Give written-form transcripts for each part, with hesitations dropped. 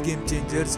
Game changers.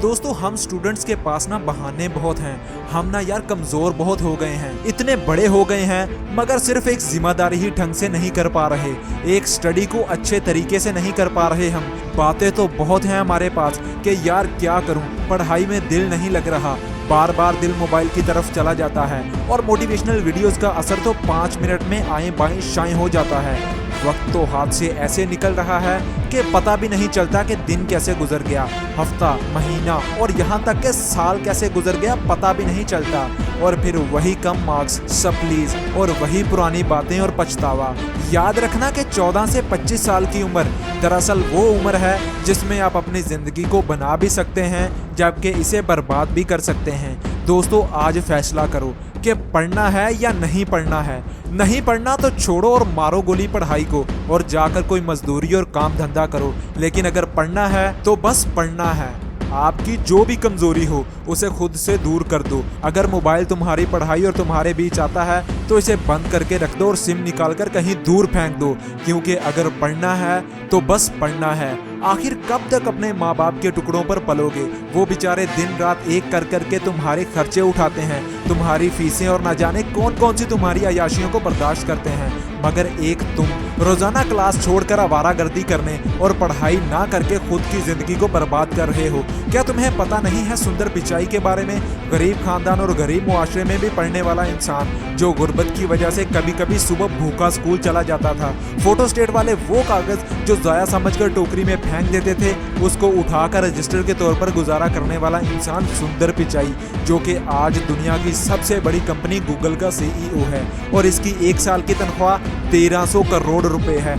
दोस्तों हम students के पास ना बहाने बहुत हैं। हम ना यार कमजोर बहुत हो गए हैं, इतने बड़े हो गए हैं मगर सिर्फ एक जिम्मेदारी ही ढंग से नहीं कर पा रहे, एक स्टडी को अच्छे तरीके से नहीं कर पा रहे। हम बातें तो बहुत हैं हमारे पास कि यार क्या करूं, पढ़ाई में दिल नहीं लग रहा, बार बार दिल मोबाइल की तरफ चला जाता है और मोटिवेशनल वीडियोस का असर तो 5 मिनट में आए बाएं शाएं हो जाता है। वक्त तो हाथ से ऐसे निकल रहा है कि पता भी नहीं चलता कि दिन कैसे गुजर गया, हफ्ता, महीना और यहाँ तक के साल कैसे गुजर गया पता भी नहीं चलता। और फिर वही कम मार्क्स, सप्लीज और वही पुरानी बातें और पछतावा। याद रखना कि 14 से 25 साल की उम्र दरअसल वो उम्र है जिसमें आप अपनी जिंदगी को बना भी सकते हैं जबकि इसे बर्बाद भी कर सकते हैं। दोस्तों आज फैसला करो कि पढ़ना है या नहीं पढ़ना है। नहीं पढ़ना तो छोड़ो और मारो गोली पढ़ाई को और जाकर कोई मजदूरी और काम धंधा करो, लेकिन अगर पढ़ना है तो बस पढ़ना है। आपकी जो भी कमजोरी हो उसे खुद से दूर कर दो। अगर मोबाइल तुम्हारी पढ़ाई और तुम्हारे बीच आता है तो इसे बंद करके रख दो और सिम निकालकर कहीं दूर फेंक दो, क्योंकि अगर पढ़ना है तो बस पढ़ना है। आखिर कब तक अपने माँ बाप के टुकड़ों पर पलोगे? वो बेचारे दिन रात एक कर करके तुम्हारे खर्चे उठाते हैं, तुम्हारी फीसें और न जाने कौन कौन सी तुम्हारी अयाशियों को बर्दाश्त करते हैं, मगर एक तुम रोजाना क्लास छोड़कर आवारागर्दी करने और पढ़ाई ना करके खुद की जिंदगी को बर्बाद कर रहे हो। क्या तुम्हें पता नहीं है सुंदर पिचाई के बारे में? गरीब खानदान और गरीब मुआशरे में भी पढ़ने वाला इंसान जो गुर्बत की वजह से कभी कभी सुबह भूखा स्कूल चला जाता था, फोटो स्टेट वाले वो कागज जो जाया समझकर टोकरी में फेंक देते थे उसको उठाकर रजिस्टर के तौर पर गुजारा करने वाला इंसान सुंदर पिचाई, जो कि आज दुनिया की सबसे बड़ी कंपनी गूगल का CEO है और इसकी 1 साल की तनख्वाह 1300 करोड़ रुपए है।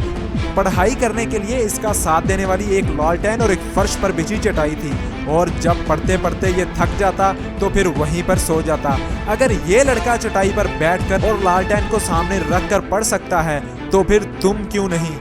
पढ़ाई करने के लिए इसका साथ देने वाली एक लालटेन और एक फर्श पर बिछी चटाई थी और जब पढ़ते पढ़ते ये थक जाता तो फिर वहीं पर सो जाता। अगर ये लड़का चटाई पर बैठकर और लालटेन को सामने रखकर पढ़ सकता है तो फिर तुम क्यों नहीं?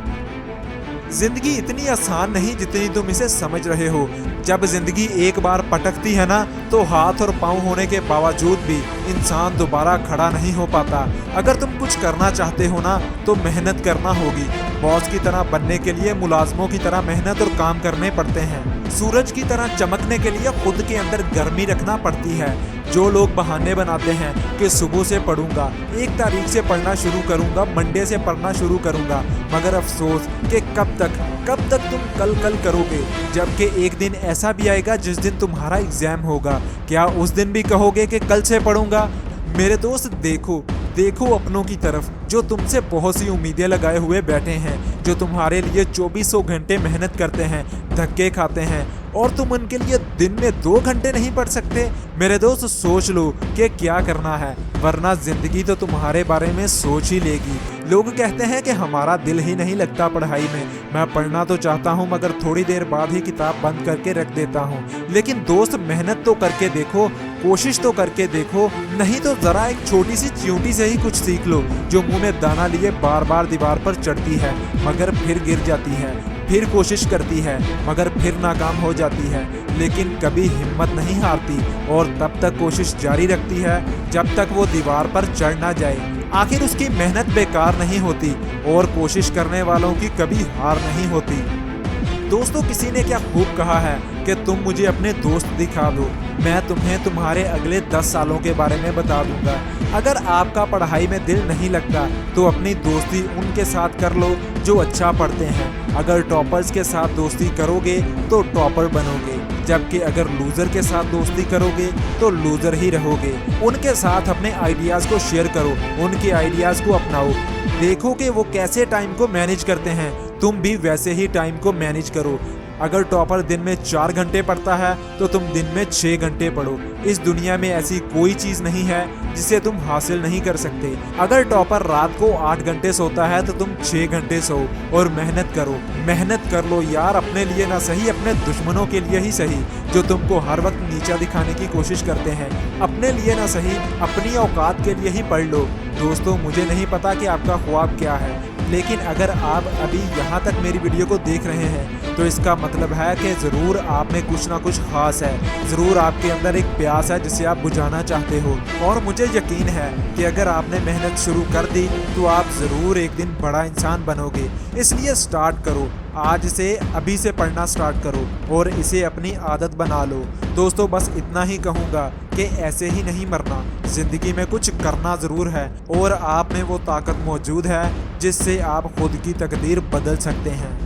जिंदगी इतनी आसान नहीं जितनी तुम इसे समझ रहे हो। जब जिंदगी एक बार पटकती है ना तो हाथ और पांव होने के बावजूद भी इंसान दोबारा खड़ा नहीं हो पाता। अगर तुम कुछ करना चाहते हो ना तो मेहनत करना होगी। बॉस की तरह बनने के लिए मुलाजमों की तरह मेहनत और काम करने पड़ते हैं। सूरज की तरह चमकने के लिए खुद के अंदर गर्मी रखना पड़ती है। जो लोग बहाने बनाते हैं कि सुबह से पढ़ूंगा, 1 तारीख से पढ़ना शुरू करूंगा, मंडे से पढ़ना शुरू करूंगा, मगर अफसोस कि कब तक तुम कल करोगे, जबकि एक दिन ऐसा भी आएगा जिस दिन तुम्हारा एग्जाम होगा। क्या उस दिन भी कहोगे कि कल से पढ़ूंगा? मेरे दोस्त देखो अपनों की तरफ जो तुमसे बहुत सी उम्मीदें लगाए हुए बैठे हैं, जो तुम्हारे लिए 2400 घंटे मेहनत करते हैं, धक्के खाते हैं और तुम उनके लिए दिन में 2 घंटे नहीं पढ़ सकते। मेरे दोस्त सोच लो कि क्या करना है, वरना जिंदगी तो तुम्हारे बारे में सोच ही लेगी। लोग कहते हैं कि हमारा दिल ही नहीं लगता पढ़ाई में। मैं पढ़ना तो चाहता हूँ मगर थोड़ी देर बाद ही किताब बंद करके रख देता हूँ। लेकिन दोस्त मेहनत तो करके देखो, कोशिश तो करके देखो, नहीं तो जरा एक छोटी सी चींटी से ही कुछ सीख लो जो मुंह में दाना लिए बार बार दीवार पर चढ़ती है मगर फिर गिर जाती है, फिर कोशिश करती है मगर फिर नाकाम हो जाती है, लेकिन कभी हिम्मत नहीं हारती और तब तक कोशिश जारी रखती है जब तक वो दीवार पर चढ़ ना जाए। आखिर उसकी मेहनत बेकार नहीं होती और कोशिश करने वालों की कभी हार नहीं होती। दोस्तों किसी ने क्या खूब कहा है कि तुम मुझे अपने दोस्त दिखा दो, मैं तुम्हें तुम्हारे अगले 10 सालों के बारे में बता दूंगा। अगर आपका पढ़ाई में दिल नहीं लगता तो अपनी दोस्ती उनके साथ कर लो जो अच्छा पढ़ते हैं। अगर टॉपर्स के साथ दोस्ती करोगे तो टॉपर बनोगे, जबकि अगर लूजर के साथ दोस्ती करोगे तो लूजर ही रहोगे। उनके साथ अपने आइडियाज़ को शेयर करो, उनके आइडियाज़ को अपनाओ, देखो कि वो कैसे टाइम को मैनेज करते हैं, तुम भी वैसे ही टाइम को मैनेज करो। अगर टॉपर दिन में 4 घंटे पढ़ता है तो तुम दिन में 6 घंटे पढ़ो। इस दुनिया में ऐसी कोई चीज़ नहीं है जिसे तुम हासिल नहीं कर सकते। अगर टॉपर रात को 8 घंटे सोता है तो तुम 6 घंटे सो और मेहनत करो। मेहनत कर लो यार, अपने लिए ना सही अपने दुश्मनों के लिए ही सही जो तुमको हर वक्त नीचा दिखाने की कोशिश करते हैं। अपने लिए ना सही अपनी औकात के लिए ही पढ़ लो। दोस्तों मुझे नहीं पता कि आपका ख्वाब क्या है, लेकिन अगर आप अभी यहाँ तक मेरी वीडियो को देख रहे हैं तो इसका मतलब है कि ज़रूर आप में कुछ ना कुछ खास है, ज़रूर आपके अंदर एक प्यास है जिसे आप बुझाना चाहते हो। और मुझे यकीन है कि अगर आपने मेहनत शुरू कर दी तो आप ज़रूर एक दिन बड़ा इंसान बनोगे। इसलिए स्टार्ट करो, आज से अभी से पढ़ना स्टार्ट करो और इसे अपनी आदत बना लो। दोस्तों बस इतना ही कहूँगा कि ऐसे ही नहीं मरना, जिंदगी में कुछ करना ज़रूर है और आप में वो ताकत मौजूद है जिससे आप खुद की तकदीर बदल सकते हैं।